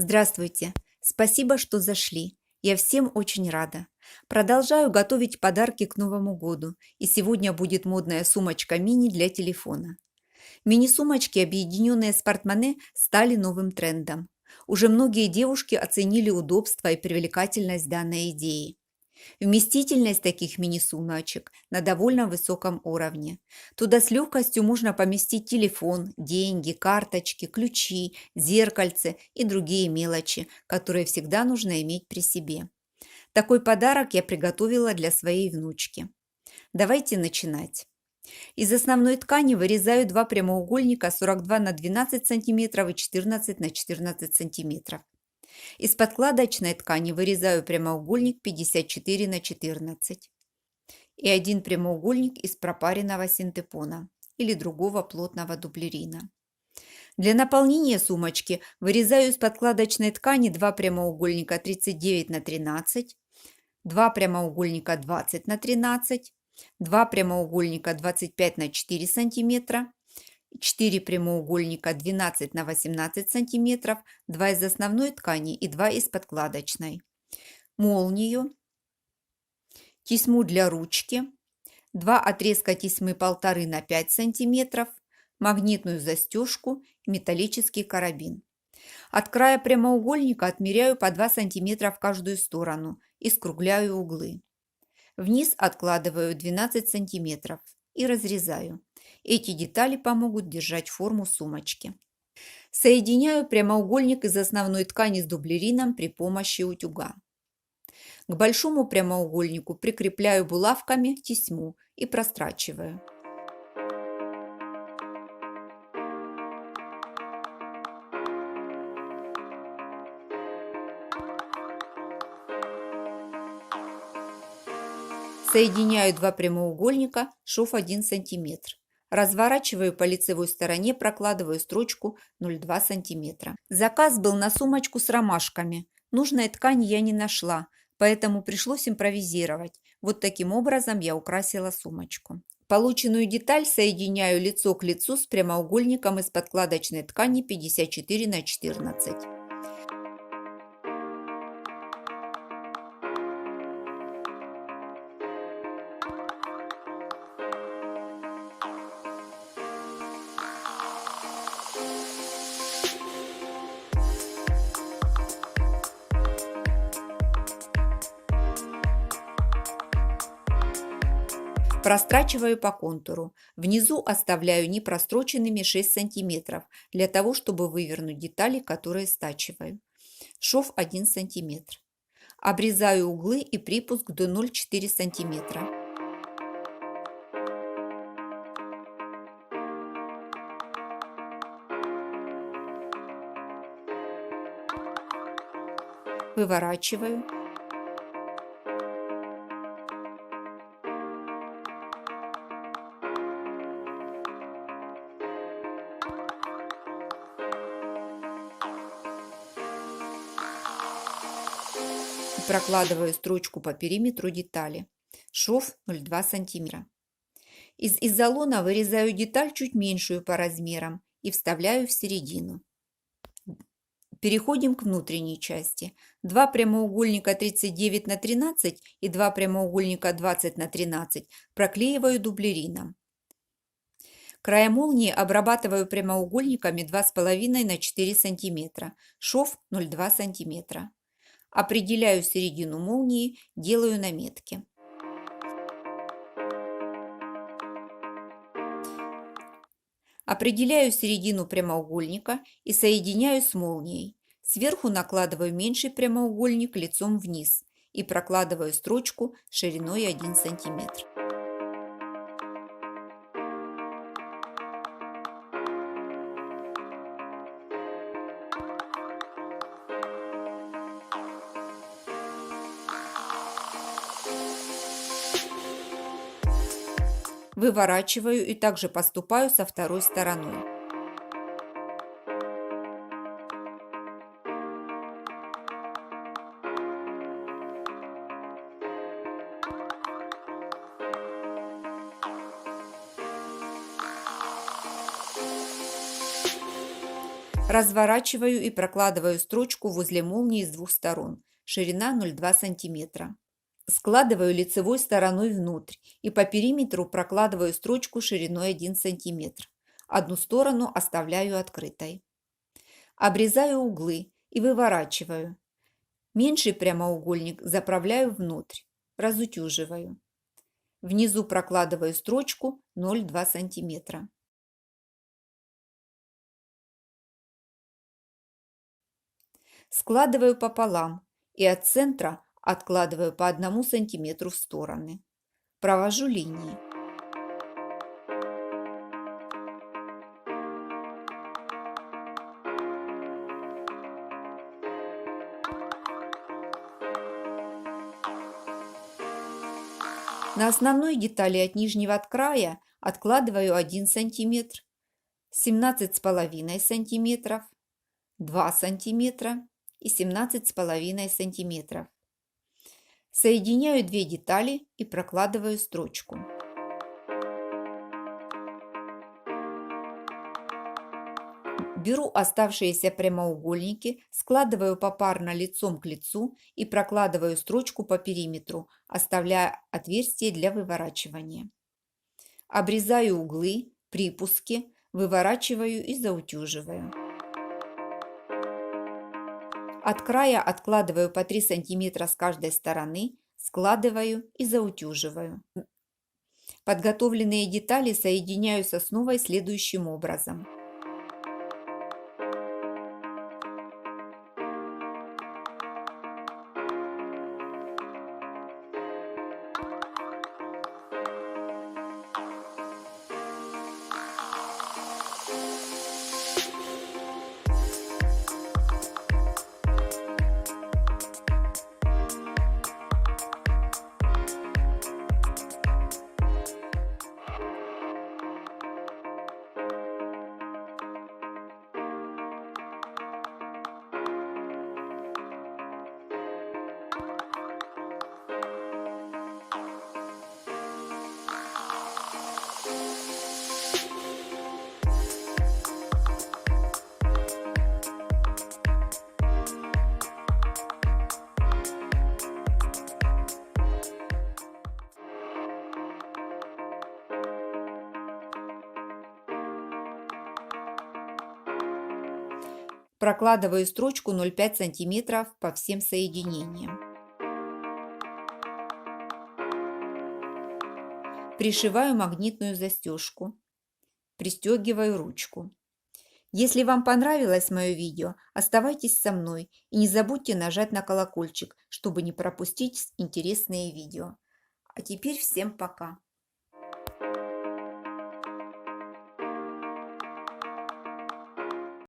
Здравствуйте! Спасибо, что зашли. Я всем очень рада. Продолжаю готовить подарки к Новому году, и сегодня будет модная сумочка мини для телефона. Мини-сумочки, объединенные с портмоне, стали новым трендом. Уже многие девушки оценили удобство и привлекательность данной идеи. Вместительность таких мини-сумочек на довольно высоком уровне. Туда с легкостью можно поместить телефон, деньги, карточки, ключи, зеркальце и другие мелочи, которые всегда нужно иметь при себе. Такой подарок я приготовила для своей внучки. Давайте начинать. Из основной ткани вырезаю два прямоугольника 42 на 12 см и 14 на 14 см. Из подкладочной ткани вырезаю прямоугольник 54 на 14 и один прямоугольник из пропаренного синтепона или другого плотного дублерина. Для наполнения сумочки вырезаю из подкладочной ткани два прямоугольника 39 на 13, два прямоугольника 20 на 13, два прямоугольника 25 на 4 см, 4 прямоугольника 12 на 18 см, 2 из основной ткани и 2 из подкладочной, молнию, тесьму для ручки, 2 отрезка тесьмы 1,5 на 5 см, магнитную застежку, металлический карабин. От края прямоугольника отмеряю по 2 см в каждую сторону и скругляю углы. Вниз откладываю 12 см и разрезаю. Эти детали помогут держать форму сумочки. Соединяю прямоугольник из основной ткани с дублерином при помощи утюга. К большому прямоугольнику прикрепляю булавками тесьму и прострачиваю. Соединяю два прямоугольника, шов 1 см. Разворачиваю по лицевой стороне, прокладываю строчку 0,2 см. Заказ был на сумочку с ромашками. Нужной ткани я не нашла, поэтому пришлось импровизировать. Вот таким образом я украсила сумочку. Полученную деталь соединяю лицо к лицу с прямоугольником из подкладочной ткани 54 на 14. Прострачиваю по контуру. Внизу оставляю непростроченными 6 см для того, чтобы вывернуть детали, которые стачиваю. Шов 1 см. Обрезаю углы и припуск до 0,4 см. Выворачиваю. Прокладываю строчку по периметру детали. Шов 0,2 см. Из изолона вырезаю деталь чуть меньшую по размерам и вставляю в середину. Переходим к внутренней части. Два прямоугольника 39 на 13 и два прямоугольника 20 на 13 проклеиваю дублерином. Края молнии обрабатываю прямоугольниками 2,5 на 4 см. Шов 0,2 см. Определяю середину молнии, делаю наметки. Определяю середину прямоугольника и соединяю с молнией. Сверху накладываю меньший прямоугольник лицом вниз и прокладываю строчку шириной 1 см. Выворачиваю и также поступаю со второй стороной. Разворачиваю и прокладываю строчку возле молнии с двух сторон, ширина 0,2 см. Складываю лицевой стороной внутрь и по периметру прокладываю строчку шириной 1 см. Одну сторону оставляю открытой. Обрезаю углы и выворачиваю. Меньший прямоугольник заправляю внутрь, разутюживаю. Внизу прокладываю строчку 0,2 см. Складываю пополам и от центра откладываю по 1 см в стороны. Провожу линии. На основной детали от нижнего края откладываю 1 см, 17,5 см, 2 см и 17,5 см. Соединяю две детали и прокладываю строчку. Беру оставшиеся прямоугольники, складываю попарно лицом к лицу и прокладываю строчку по периметру, оставляя отверстие для выворачивания. Обрезаю углы, припуски, выворачиваю и заутюживаю. От края откладываю по 3 см с каждой стороны, складываю и заутюживаю. Подготовленные детали соединяю с основой следующим образом. Прокладываю строчку 0,5 см по всем соединениям. Пришиваю магнитную застежку. Пристегиваю ручку. Если вам понравилось мое видео, оставайтесь со мной и не забудьте нажать на колокольчик, чтобы не пропустить интересные видео. А теперь всем пока!